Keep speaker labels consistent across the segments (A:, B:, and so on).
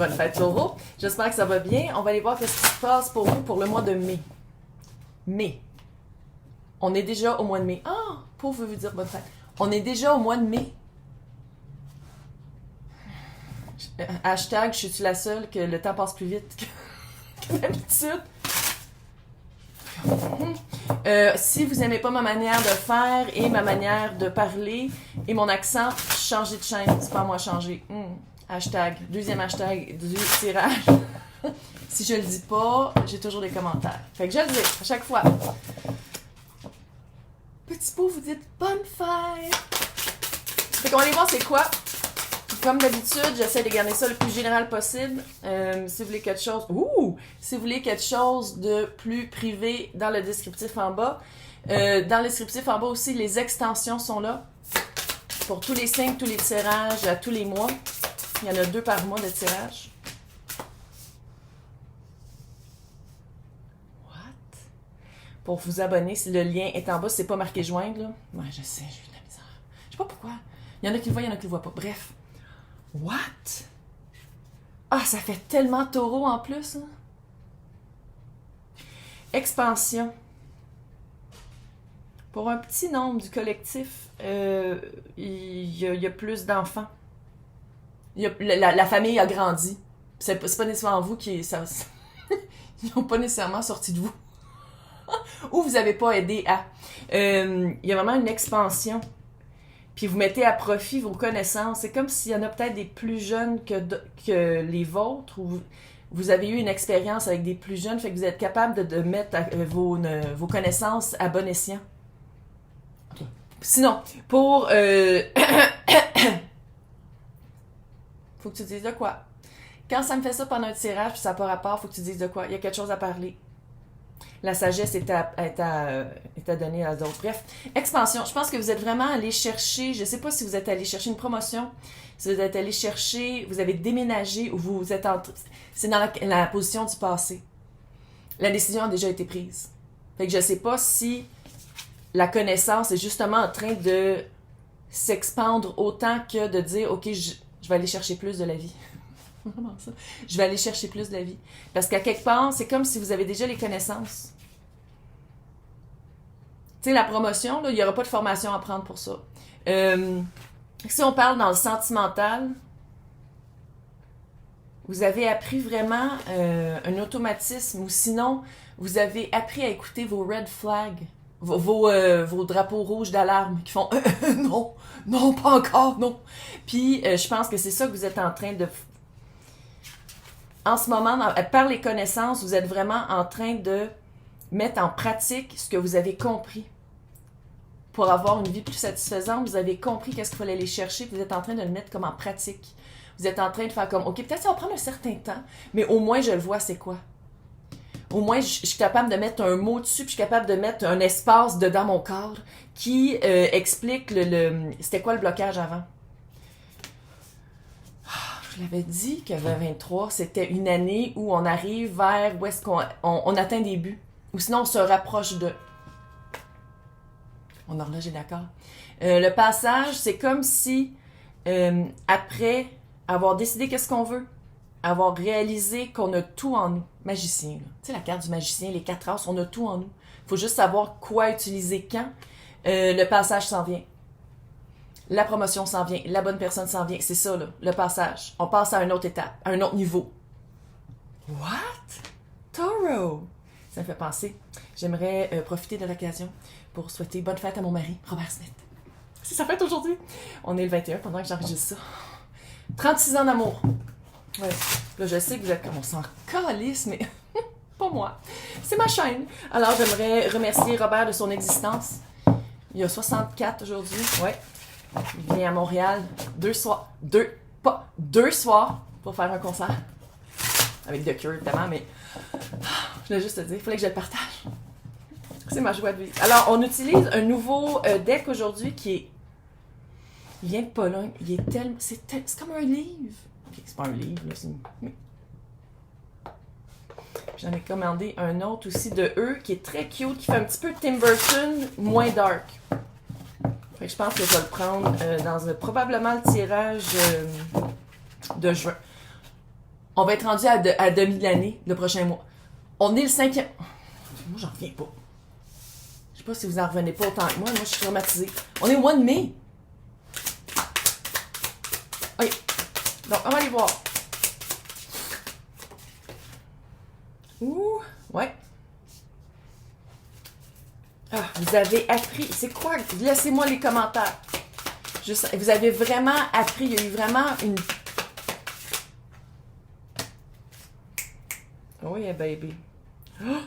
A: Bonne fête, Taureau. J'espère que ça va bien. On va aller voir ce qui se passe pour vous pour le mois de mai. Mai. On est déjà au mois de mai. Ah, pauvre vous dire bonne fête. On est déjà au mois de mai. Hashtag, je suis la seule que le temps passe plus vite que d'habitude. Si vous n'aimez pas ma manière de faire et ma manière de parler et mon accent, changez de chaîne. C'est pas à moi à changer. Hashtag. Deuxième hashtag du tirage. Si je le dis pas, j'ai toujours des commentaires. Fait que je le dis à chaque fois. Petit pot, vous dites bonne fête. Fait qu'on va aller voir c'est quoi. Comme d'habitude, j'essaie de garder ça le plus général possible. Si vous voulez quelque chose... Si vous voulez quelque chose de plus privé, dans le descriptif en bas. Dans le descriptif en bas aussi, les extensions sont là. Pour tous les signes, tous les tirages, à tous les mois. Il y en a 2 par mois de tirage. What? Pour vous abonner, si le lien est en bas, c'est pas marqué joindre, là. Ouais, je sais, j'ai eu de la misère. Je sais pas pourquoi. Il y en a qui le voient, il y en a qui le voient pas. Bref. What? Ah, ça fait tellement taureau en plus. Hein? Expansion. Pour un petit nombre du collectif, il y a plus d'enfants. La famille a grandi. C'est pas nécessairement vous qui... ils n'ont pas nécessairement sorti de vous. Ou vous n'avez pas aidé à. Il y a vraiment une expansion. Puis vous mettez à profit vos connaissances. C'est comme s'il y en a peut-être des plus jeunes que les vôtres, ou vous avez eu une expérience avec des plus jeunes, fait que vous êtes capable de mettre vos connaissances à bon escient. Okay. Sinon, pour... faut que tu dises de quoi. Quand ça me fait ça pendant un tirage, puis ça n'a pas rapport, faut que tu dises de quoi. Il y a quelque chose à parler. La sagesse est à donner à d'autres. Bref, expansion. Je pense que vous êtes vraiment allé chercher, je ne sais pas si vous êtes allé chercher une promotion, si vous êtes allé chercher, vous avez déménagé ou vous êtes c'est dans la position du passé. La décision a déjà été prise. Fait que je ne sais pas si la connaissance est justement en train de s'expandre autant que de dire, OK, je vais aller chercher plus de la vie. Vraiment ça. Je vais aller chercher plus de la vie. Parce qu'à quelque part, c'est comme si vous avez déjà les connaissances. Tu sais, la promotion, là, il n'y aura pas de formation à prendre pour ça. Si on parle dans le sentimental, vous avez appris vraiment un automatisme, ou sinon, vous avez appris à écouter vos red flags, vos drapeaux rouges d'alarme qui font non, non, pas encore, non. Puis, je pense que c'est ça que vous êtes en train de... En ce moment, par les connaissances, vous êtes vraiment en train de mettre en pratique ce que vous avez compris. Pour avoir une vie plus satisfaisante, vous avez compris qu'est-ce qu'il fallait aller chercher, vous êtes en train de le mettre comme en pratique. Vous êtes en train de faire comme, OK, peut-être ça va prendre un certain temps, mais au moins je le vois, c'est quoi. Au moins, je suis capable de mettre un mot dessus, puis je suis capable de mettre un espace dedans mon corps qui explique c'était quoi le blocage avant. Je l'avais dit que 2023, c'était une année où on arrive vers où est-ce qu'on atteint des buts. Ou sinon, on se rapproche de... Mon horloge est d'accord. Le passage, c'est comme si, après avoir décidé qu'est-ce qu'on veut, avoir réalisé qu'on a tout en nous. Magicien, là. Tu sais, la carte du magicien, les 4 as, on a tout en nous. Il faut juste savoir quoi utiliser quand. Le passage s'en vient. La promotion s'en vient, la bonne personne s'en vient. C'est ça, là, le passage. On passe à une autre étape, à un autre niveau. What? Taureau! Ça me fait penser. J'aimerais profiter de l'occasion pour souhaiter bonne fête à mon mari, Robert Smith. C'est sa fête aujourd'hui. On est le 21 pendant que j'enregistre ça. 36 ans d'amour. Ouais. Là, je sais que vous êtes comme on s'en calisse, mais pas moi. C'est ma chaîne. Alors, j'aimerais remercier Robert de son existence. Il y a 64 aujourd'hui. Ouais. Il vient à Montréal 2 soirs pour faire un concert. Avec The Cure, évidemment, mais je voulais juste te dire, il fallait que je le partage. C'est ma joie de vivre. Alors, on utilise un nouveau deck aujourd'hui qui est... Il vient de Pologne. Il est tellement... C'est comme un livre. Okay, c'est pas un livre, là, c'est une... J'en ai commandé un autre aussi de eux qui est très cute, qui fait un petit peu Tim Burton, moins dark. Fait que je pense que je vais le prendre dans probablement le tirage de juin. On va être rendu à demi de l'année, le prochain mois. On est le 5e... Moi, j'en reviens pas. Je sais pas si vous en revenez pas autant que moi. Moi, je suis traumatisée. On est au mois de mai. OK. Donc, on va aller voir. Ouh, ouais. Ah, vous avez appris. C'est quoi? Laissez-moi les commentaires. Vous avez vraiment appris. Il y a eu vraiment une... Oh yeah, baby. Oh!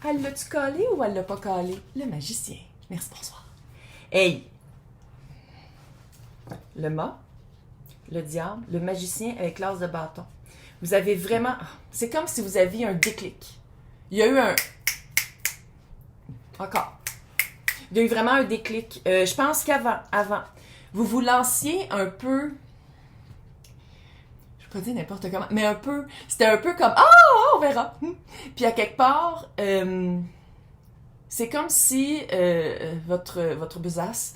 A: Elle l'a-tu collé ou elle l'a pas collé? Le magicien. Merci, bonsoir. Hey! Le mât, le diable, le magicien avec l'as de bâton. Vous avez vraiment... C'est comme si vous aviez un déclic. Il y a eu un... Encore. Il y a eu vraiment un déclic. Je pense qu'avant, vous vous lanciez un peu... Je vais pas dire n'importe comment, mais un peu... C'était un peu comme... Ah, on verra. Puis à quelque part, c'est comme si votre besace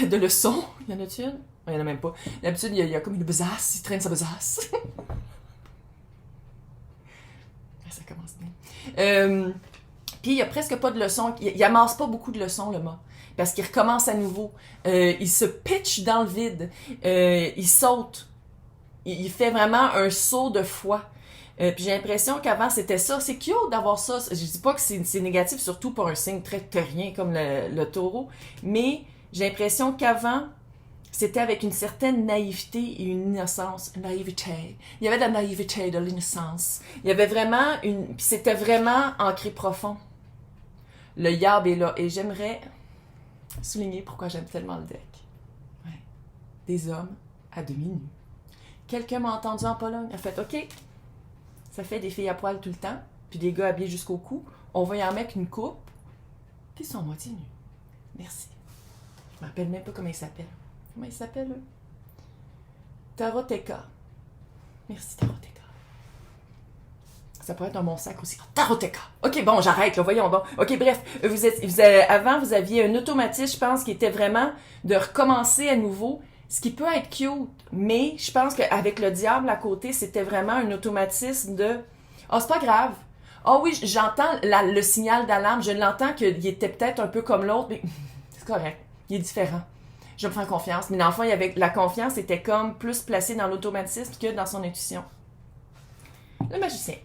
A: de leçon... Il y en a-tu une? Il y en a même pas. D'habitude, il y a comme une besace. Il traîne sa besace. Ça commence bien. Puis il y a presque pas de leçons. Il amasse pas beaucoup de leçons, le mât. Parce qu'il recommence à nouveau. Il se pitch dans le vide. Il saute. Il fait vraiment un saut de foi. Puis j'ai l'impression qu'avant, c'était ça. C'est cute d'avoir ça. Je dis pas que c'est négatif, surtout pour un signe très terrien comme le taureau. Mais j'ai l'impression qu'avant, c'était avec une certaine naïveté et une innocence. Une naïveté. Il y avait de la naïveté, de l'innocence. Il y avait vraiment une... Puis c'était vraiment ancré profond. Le yab est là. Et j'aimerais souligner pourquoi j'aime tellement le deck. Ouais. Des hommes à demi nus. Quelqu'un m'a entendu en Pologne. Il a fait « OK, ça fait des filles à poil tout le temps, puis des gars habillés jusqu'au cou. On va y en mettre une coupe qui sont à moitié nus. Merci. » Je me rappelle même pas comment il s'appelle. Comment il s'appelle, eux? Taroteka. Merci, Taroteka. Ça pourrait être un bon sac aussi. Taroteka. OK, bon, j'arrête, là, voyons donc. OK, bref, avant, vous aviez un automatisme, je pense, qui était vraiment de recommencer à nouveau, ce qui peut être cute, mais je pense qu'avec le diable à côté, c'était vraiment un automatisme de « Ah, c'est pas grave. Ah oui, j'entends le signal d'alarme, je l'entends qu'il était peut-être un peu comme l'autre, mais c'est correct, il est différent. Je me prends confiance. » Mais dans le fond, la confiance était comme plus placée dans l'automatisme que dans son intuition. Le magicien.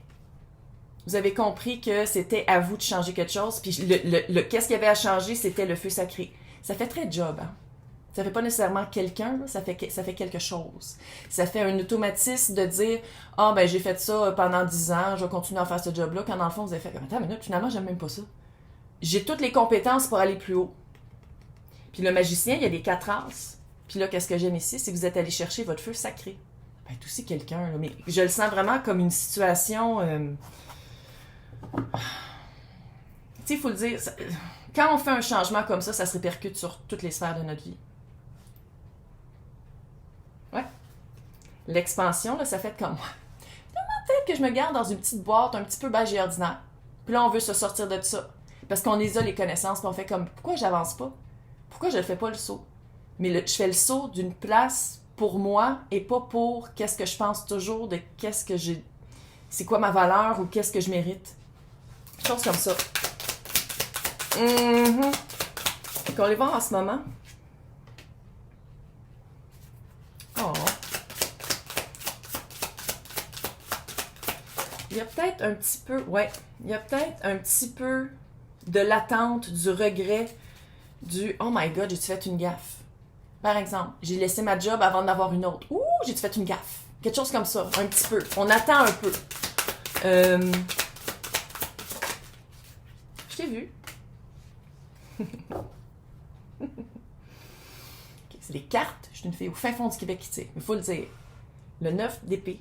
A: Vous avez compris que c'était à vous de changer quelque chose, puis qu'est-ce qu'il y avait à changer, c'était le feu sacré. Ça fait très job, hein? Ça fait pas nécessairement quelqu'un, ça fait quelque chose. Ça fait un automatisme de dire « Ah, ben j'ai fait ça pendant 10 ans, je vais continuer à faire ce job-là », quand dans le fond, vous avez fait « Attends une minute, finalement, j'aime même pas ça. J'ai toutes les compétences pour aller plus haut. » Puis le magicien, il y a les 4 as. Puis là, qu'est-ce que j'aime ici, c'est que vous êtes allé chercher votre feu sacré. Ben, tout aussi quelqu'un, là, mais je le sens vraiment comme une situation... Tu sais, il faut le dire, quand on fait un changement comme ça se répercute sur toutes les sphères de notre vie. Ouais. L'expansion, là, ça fait comme moi. Peut-être que je me garde dans une petite boîte un petit peu beige et ordinaire. Puis là, on veut se sortir de ça. Parce qu'on les a, les connaissances, puis on fait comme, pourquoi j'avance pas? Pourquoi je ne fais pas le saut? Mais je fais le saut d'une place pour moi et pas pour qu'est-ce que je pense toujours de qu'est-ce que j'ai... C'est quoi ma valeur ou qu'est-ce que je mérite. Chose comme ça. On va les voir en ce moment. Oh. Il y a peut-être un petit peu... Ouais. Il y a peut-être un petit peu de l'attente, du regret, du « Oh my God, j'ai-tu fait une gaffe? » Par exemple, j'ai laissé ma job avant d'en avoir une autre. « Ouh, j'ai-tu fait une gaffe? » Quelque chose comme ça, un petit peu. On attend un peu. Je t'ai vu. Okay, c'est des cartes. Je suis une fille au fin fond du Québec qui tire. Il faut le dire. Le 9 d'épée,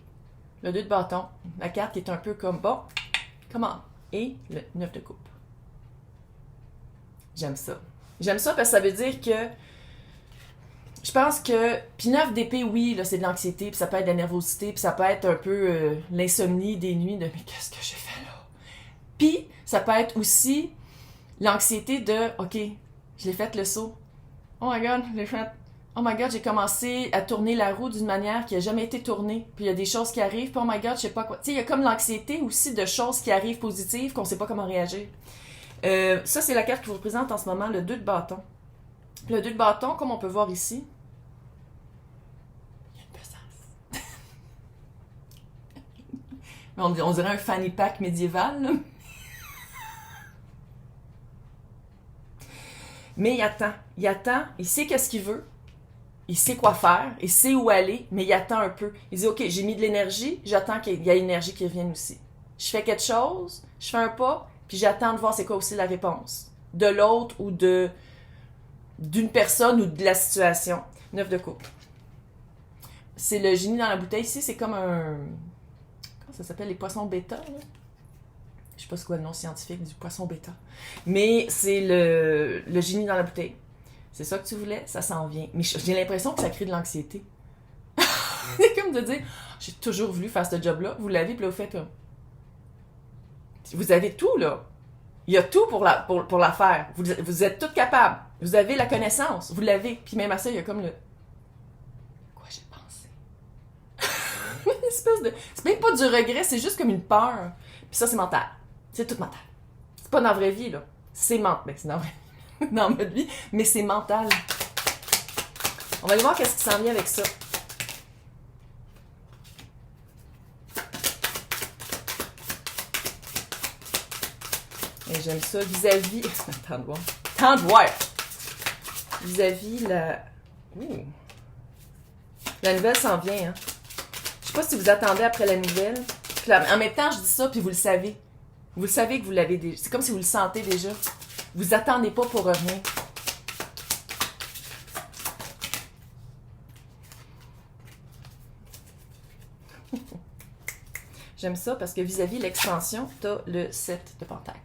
A: le 2 de bâton, la carte qui est un peu comme bon, comment? Et le 9 de coupe. J'aime ça. J'aime ça parce que ça veut dire que je pense que... Puis 9 d'épée, oui, là, c'est de l'anxiété, puis ça peut être de la nervosité, puis ça peut être un peu l'insomnie des nuits de « Mais qu'est-ce que j'ai fait là? » Puis ça peut être aussi l'anxiété de « OK, je l'ai fait le saut. Oh my God, je l'ai fait. oh my god, j'ai commencé à tourner la roue d'une manière qui a jamais été tournée. Puis il y a des choses qui arrivent, puis oh my god, je sais pas quoi. Tu sais, il y a comme l'anxiété aussi de choses qui arrivent positives qu'on sait pas comment réagir. Ça, c'est la carte qui vous représente en ce moment, le 2 de bâton. Le 2 de bâton, comme on peut voir ici, il y a une besace. On dirait un fanny pack médiéval, là. Mais il attend, il sait qu'est-ce qu'il veut, il sait quoi faire, il sait où aller, mais il attend un peu. Il dit, ok, j'ai mis de l'énergie, j'attends qu'il y ait l'énergie qui revienne aussi. Je fais quelque chose, je fais un pas, puis j'attends de voir c'est quoi aussi la réponse. De l'autre ou d'une personne ou de la situation. 9 de coupe. C'est le génie dans la bouteille ici, c'est comme un... Comment ça s'appelle? Les poissons bêta, là? Je sais pas c'est quoi le nom scientifique du poisson bêta. Mais c'est le génie dans la bouteille. C'est ça que tu voulais, ça s'en vient. Mais j'ai l'impression que ça crée de l'anxiété. C'est comme de dire, j'ai toujours voulu faire ce job-là, vous l'avez, puis là, vous faites comme... Vous avez tout, là. Il y a tout pour la faire. Vous êtes toutes capables. Vous avez la connaissance, vous l'avez. Puis même à ça, il y a comme le... Quoi j'ai pensé? Une espèce de... C'est même pas du regret, c'est juste comme une peur. Puis ça, c'est mental. C'est tout mental. C'est pas dans la vraie vie, là. C'est mental. Ben, c'est dans la vraie vie. Dans notre vie, mais c'est mental. On va aller voir qu'est-ce qui s'en vient avec ça. Et j'aime ça vis-à-vis... Attends de voir. Tant de voir! Vis-à-vis la... Ouh. La nouvelle s'en vient, hein. Je sais pas si vous attendez après la nouvelle. Puis là, en même temps, je dis ça, puis vous le savez. Vous le savez que vous l'avez déjà. C'est comme si vous le sentez déjà. Vous attendez pas pour rien. J'aime ça parce que vis-à-vis l'expansion, t'as le 7 de pentacles.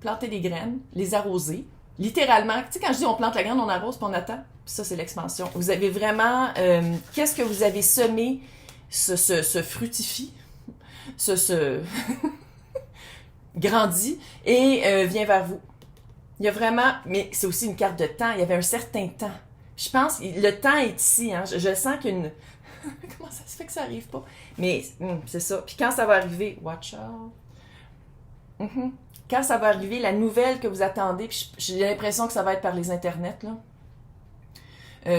A: Planter des graines, les arroser. Littéralement, tu sais, quand je dis on plante la graine, on arrose puis on attend. Puis ça, c'est l'expansion. Vous avez vraiment... qu'est-ce que vous avez semé se fructifie, grandit et vient vers vous. Il y a vraiment... Mais c'est aussi une carte de temps. Il y avait un certain temps. Je pense... Le temps est ici. Hein. Je sens qu'une... Comment ça se fait que ça arrive pas? Mais c'est ça. Puis quand ça va arriver... Watch out. Quand ça va arriver, la nouvelle que vous attendez, puis j'ai l'impression que ça va être par les internets, là.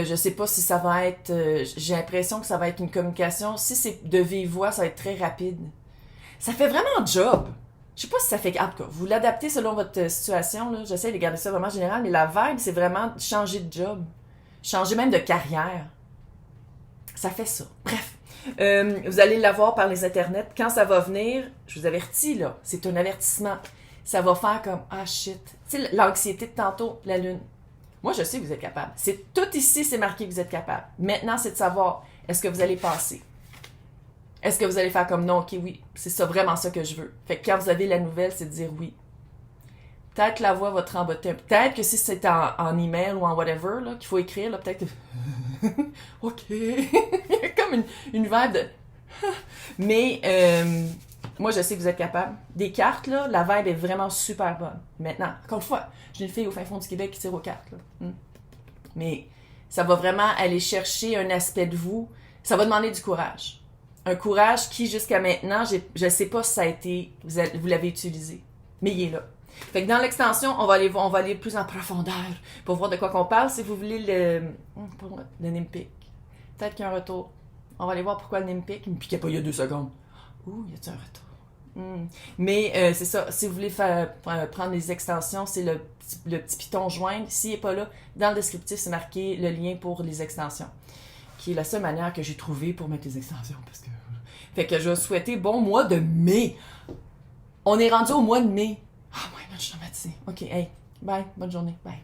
A: Je sais pas si ça va être... j'ai l'impression que ça va être une communication. Si c'est de vive voix, ça va être très rapide. Ça fait vraiment job. Je sais pas si ça fait... En tout cas, vous l'adaptez selon votre situation, là. J'essaie de garder ça vraiment général, mais la vibe, c'est vraiment changer de job. Changer même de carrière. Ça fait ça. Bref. Vous allez l'avoir par les internets. Quand ça va venir, je vous avertis, là, c'est un avertissement. Ça va faire comme, ah shit. Tu sais, l'anxiété de tantôt, la lune. Moi, je sais que vous êtes capable. C'est tout ici, c'est marqué que vous êtes capable. Maintenant, c'est de savoir, est-ce que vous allez passer? Est-ce que vous allez faire comme non, ok, oui, c'est ça, vraiment ça que je veux. Fait que quand vous avez la nouvelle, c'est de dire oui. Peut-être que la voix va tremboter. Peut-être que si c'est en email ou en whatever, là, qu'il faut écrire, là, peut-être... ok. Il y a comme une vibe de... Mais... moi, je sais que vous êtes capable. Des cartes, là, la vibe est vraiment super bonne. Maintenant, encore une fois, j'ai une fille au fin fond du Québec qui tire aux cartes. Là. Mais ça va vraiment aller chercher un aspect de vous. Ça va demander du courage. Un courage qui, jusqu'à maintenant, je ne sais pas si ça a été... Vous l'avez utilisé. Mais il est là. Fait que dans l'extension, on va aller plus en profondeur pour voir de quoi qu'on parle. Si vous voulez le Nimpic. Peut-être qu'il y a un retour. On va aller voir pourquoi le Nimpic. Il me piquait pas il y a 2 secondes. Ouh, y a-t-il un retour? Mais c'est ça, si vous voulez prendre les extensions, c'est le petit piton joindre. S'il n'est pas là, dans le descriptif, c'est marqué le lien pour les extensions, qui est la seule manière que j'ai trouvée pour mettre les extensions. Parce que... Fait que je vais souhaiter bon mois de mai. On est rendu au mois de mai. Oh my god, je suis traumatisée. Ok, hey, bye, bonne journée, bye.